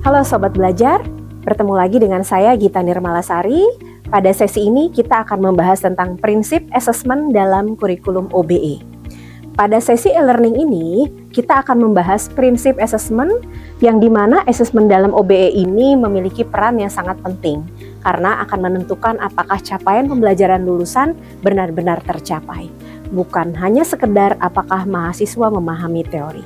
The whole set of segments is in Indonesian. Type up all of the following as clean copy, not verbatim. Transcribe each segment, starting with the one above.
Halo Sobat Belajar, bertemu lagi dengan saya Gita Nirmalasari. Pada sesi ini kita akan membahas tentang prinsip asesmen dalam kurikulum OBE. Pada sesi e-learning ini, kita akan membahas prinsip asesmen yang dimana asesmen dalam OBE ini memiliki peran yang sangat penting karena akan menentukan apakah capaian pembelajaran lulusan benar-benar tercapai, bukan hanya sekedar apakah mahasiswa memahami teori.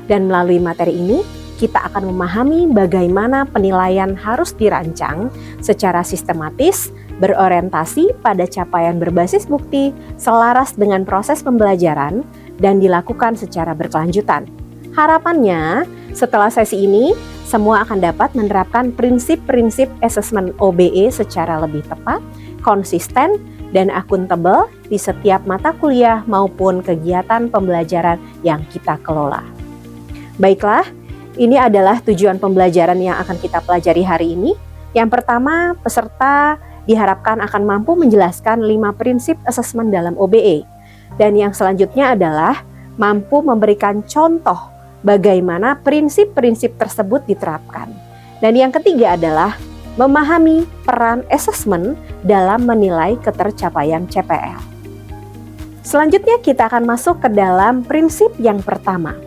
Dan melalui materi ini, kita akan memahami bagaimana penilaian harus dirancang secara sistematis, berorientasi pada capaian berbasis bukti, selaras dengan proses pembelajaran, dan dilakukan secara berkelanjutan. Harapannya, setelah sesi ini, semua akan dapat menerapkan prinsip-prinsip asesmen OBE secara lebih tepat, konsisten, dan akuntabel di setiap mata kuliah maupun kegiatan pembelajaran yang kita kelola. Baiklah, ini adalah tujuan pembelajaran yang akan kita pelajari hari ini. Yang pertama, peserta diharapkan akan mampu menjelaskan 5 prinsip asesmen dalam OBE. Dan yang selanjutnya adalah mampu memberikan contoh bagaimana prinsip-prinsip tersebut diterapkan. Dan yang ketiga adalah memahami peran asesmen dalam menilai ketercapaian CPL. Selanjutnya kita akan masuk ke dalam prinsip yang pertama.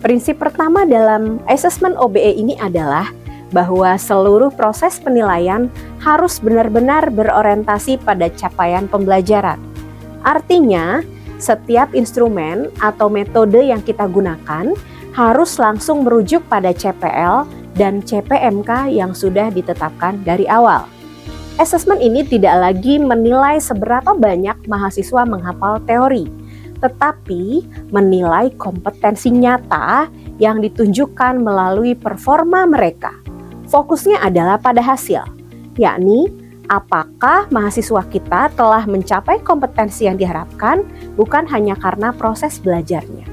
Prinsip pertama dalam asesmen OBE ini adalah bahwa seluruh proses penilaian harus benar-benar berorientasi pada capaian pembelajaran. Artinya, setiap instrumen atau metode yang kita gunakan harus langsung merujuk pada CPL dan CPMK yang sudah ditetapkan dari awal. Asesmen ini tidak lagi menilai seberapa banyak mahasiswa menghafal teori, tetapi menilai kompetensi nyata yang ditunjukkan melalui performa mereka. Fokusnya adalah pada hasil, yakni apakah mahasiswa kita telah mencapai kompetensi yang diharapkan, bukan hanya karena proses belajarnya.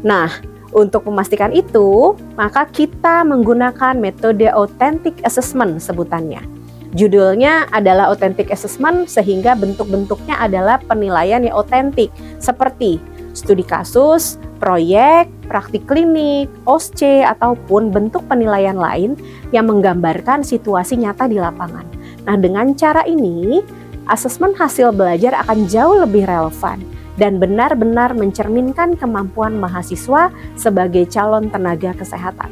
Nah, untuk memastikan itu, maka kita menggunakan metode authentic assessment sebutannya. Judulnya adalah authentic assessment sehingga bentuk-bentuknya adalah penilaian yang otentik seperti studi kasus, proyek, praktik klinik, OSCE, ataupun bentuk penilaian lain yang menggambarkan situasi nyata di lapangan. Nah, dengan cara ini, asesmen hasil belajar akan jauh lebih relevan dan benar-benar mencerminkan kemampuan mahasiswa sebagai calon tenaga kesehatan.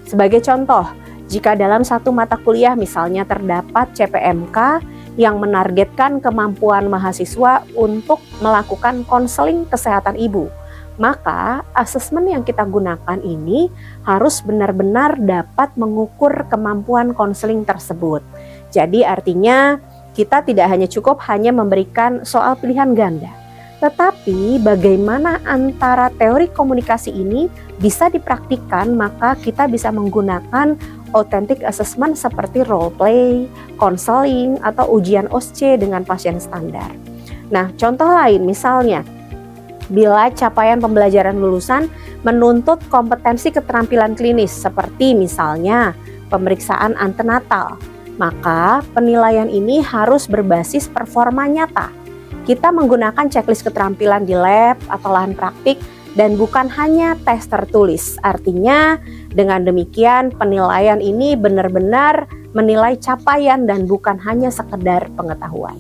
Sebagai contoh, jika dalam satu mata kuliah misalnya terdapat CPMK yang menargetkan kemampuan mahasiswa untuk melakukan konseling kesehatan ibu, maka asesmen yang kita gunakan ini harus benar-benar dapat mengukur kemampuan konseling tersebut. Jadi artinya kita tidak hanya cukup hanya memberikan soal pilihan ganda, tetapi bagaimana antara teori komunikasi ini bisa dipraktikkan, maka kita bisa menggunakan authentic assessment seperti role play, konseling, atau ujian OSCE dengan pasien standar. Nah, contoh lain misalnya, bila capaian pembelajaran lulusan menuntut kompetensi keterampilan klinis seperti misalnya pemeriksaan antenatal, maka penilaian ini harus berbasis performa nyata. Kita menggunakan checklist keterampilan di lab atau lahan praktik dan bukan hanya tes tertulis. Artinya dengan demikian penilaian ini benar-benar menilai capaian dan bukan hanya sekedar pengetahuan.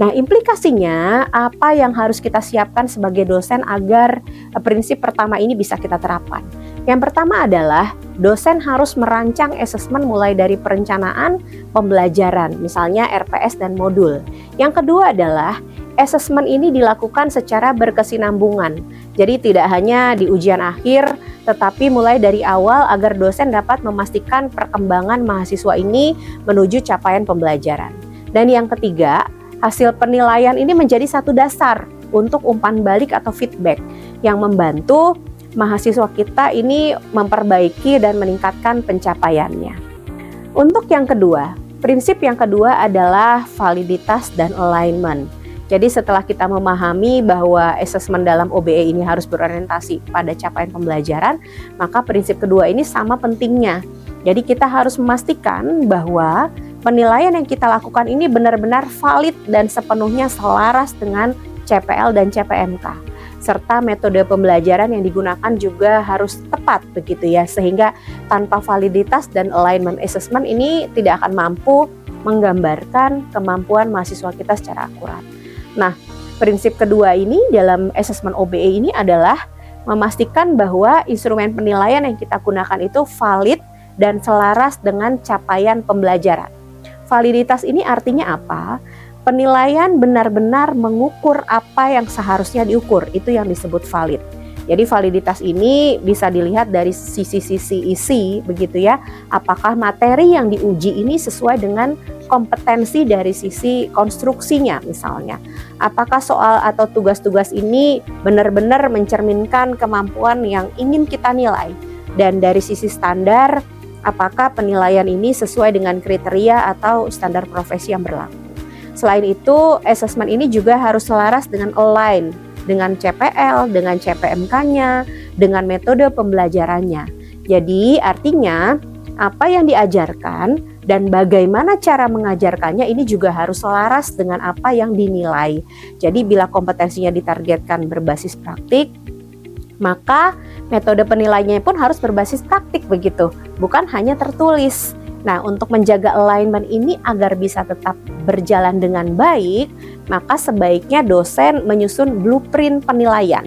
Nah, implikasinya apa yang harus kita siapkan sebagai dosen agar prinsip pertama ini bisa kita terapkan? Yang pertama adalah dosen harus merancang asesmen mulai dari perencanaan pembelajaran, misalnya RPS dan modul. Yang kedua adalah asesmen ini dilakukan secara berkesinambungan. Jadi tidak hanya di ujian akhir, tetapi mulai dari awal agar dosen dapat memastikan perkembangan mahasiswa ini menuju capaian pembelajaran. Dan yang ketiga, hasil penilaian ini menjadi satu dasar untuk umpan balik atau feedback yang membantu mahasiswa kita ini memperbaiki dan meningkatkan pencapaiannya. Untuk yang kedua, prinsip yang kedua adalah validitas dan alignment. Jadi setelah kita memahami bahwa asesmen dalam OBE ini harus berorientasi pada capaian pembelajaran, maka prinsip kedua ini sama pentingnya. Jadi kita harus memastikan bahwa penilaian yang kita lakukan ini benar-benar valid dan sepenuhnya selaras dengan CPL dan CPMK. Serta metode pembelajaran yang digunakan juga harus tepat tepat begitu ya, sehingga tanpa validitas dan alignment assessment ini tidak akan mampu menggambarkan kemampuan mahasiswa kita secara akurat. Nah, prinsip kedua ini dalam assessment OBE ini adalah memastikan bahwa instrumen penilaian yang kita gunakan itu valid dan selaras dengan capaian pembelajaran. Validitas ini artinya apa? Penilaian benar-benar mengukur apa yang seharusnya diukur, itu yang disebut valid. Jadi validitas ini bisa dilihat dari sisi-sisi isi begitu ya. Apakah materi yang diuji ini sesuai dengan kompetensi dari sisi konstruksinya misalnya. Apakah soal atau tugas-tugas ini benar-benar mencerminkan kemampuan yang ingin kita nilai. Dan dari sisi standar, apakah penilaian ini sesuai dengan kriteria atau standar profesi yang berlaku. Selain itu, assessment ini juga harus selaras dengan align dengan CPL, dengan CPMK-nya, dengan metode pembelajarannya. Jadi artinya apa yang diajarkan dan bagaimana cara mengajarkannya ini juga harus selaras dengan apa yang dinilai. Jadi bila kompetensinya ditargetkan berbasis praktik, maka metode penilaiannya pun harus berbasis praktik begitu, bukan hanya tertulis. Nah, untuk menjaga alignment ini agar bisa tetap berjalan dengan baik, maka sebaiknya dosen menyusun blueprint penilaian.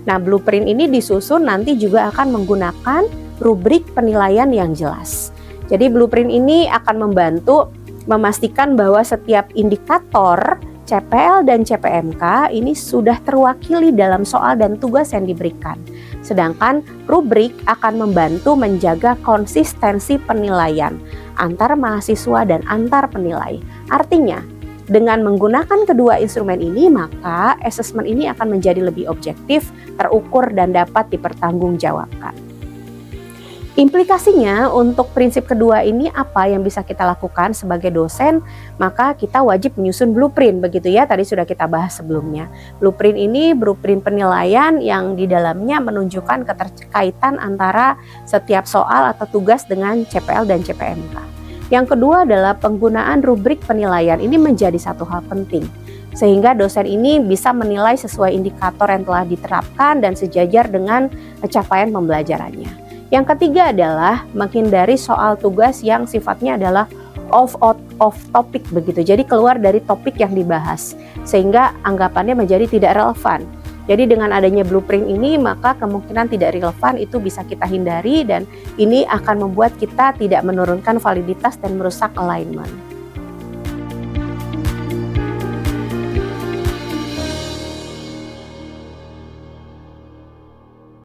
Nah, blueprint ini disusun nanti juga akan menggunakan rubrik penilaian yang jelas. Jadi blueprint ini akan membantu memastikan bahwa setiap indikator CPL dan CPMK ini sudah terwakili dalam soal dan tugas yang diberikan. Sedangkan rubrik akan membantu menjaga konsistensi penilaian antar mahasiswa dan antar penilai. Artinya, dengan menggunakan kedua instrumen ini, maka assessment ini akan menjadi lebih objektif, terukur, dan dapat dipertanggungjawabkan. Implikasinya untuk prinsip kedua ini apa yang bisa kita lakukan sebagai dosen? Maka kita wajib menyusun blueprint begitu ya, tadi sudah kita bahas sebelumnya. Blueprint ini blueprint penilaian yang di dalamnya menunjukkan keterkaitan antara setiap soal atau tugas dengan CPL dan CPMK. Yang kedua adalah penggunaan rubrik penilaian ini menjadi satu hal penting, sehingga dosen ini bisa menilai sesuai indikator yang telah diterapkan dan sejajar dengan capaian pembelajarannya. Yang ketiga adalah menghindari soal tugas yang sifatnya adalah off topic begitu. Jadi keluar dari topik yang dibahas sehingga anggapannya menjadi tidak relevan. Jadi dengan adanya blueprint ini maka kemungkinan tidak relevan itu bisa kita hindari dan ini akan membuat kita tidak menurunkan validitas dan merusak alignment.